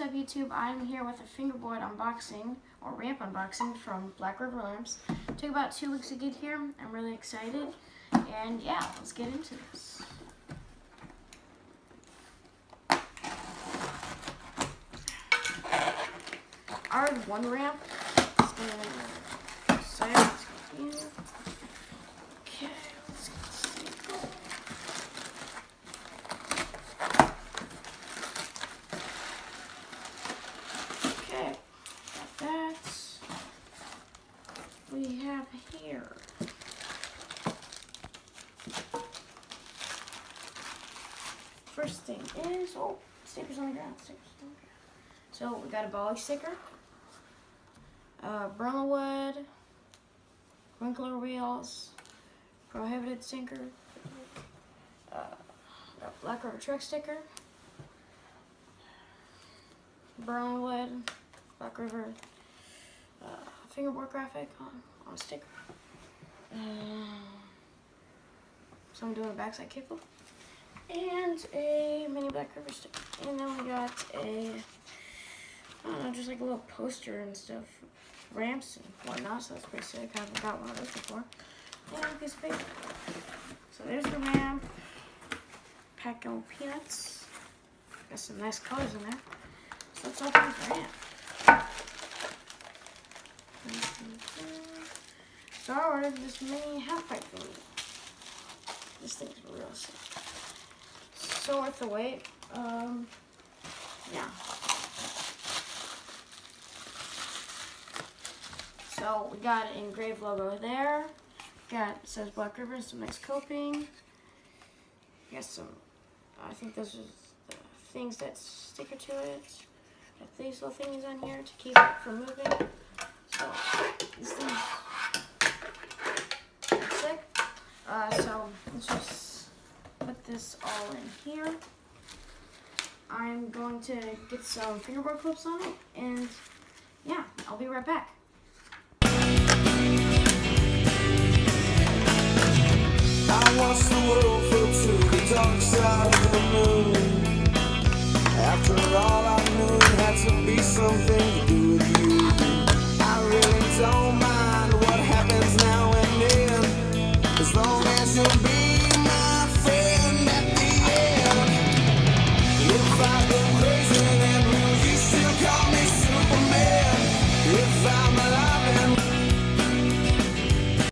What's up YouTube? I'm here with a fingerboard unboxing or ramp unboxing from Black River Lamps. It took about 2 weeks to get here. I'm really excited, and yeah, let's get into this. I already one ramp. Let's get inside. Let's continue. Okay, let's get this. Okay, got that. We have here first thing is stickers on the ground. So we got a Bolly sticker, Brundlewood, Winkler wheels, prohibited sticker, got Black River truck sticker, Brundlewood, Black River fingerboard graphic on a sticker. So I'm doing a backside kickflip. And a mini Black River sticker. And then we got a, I don't know, just like a little poster and stuff. Ramps and whatnot, so that's pretty sick. I haven't got one of those before. And a piece of paper. So there's the ramp. Pack of peanuts. Got some nice colors in there. So let's open the ramp. So I ordered this mini half pipe for me. This thing's real sick. So worth the wait. Yeah. So we got an engraved logo there. It says Black River and some nice coping. Got some, I think those are the things that sticker to it. Got these little things on here to keep it from moving. So this thing's sick. So let's just put this all in here. I'm going to get some fingerboard clips on it, and yeah, I'll be right back. I watched the world float to the dark side of the moon. After all, I knew it had to be something to do with you. I really don't mind what happens now and then, as long as you'll be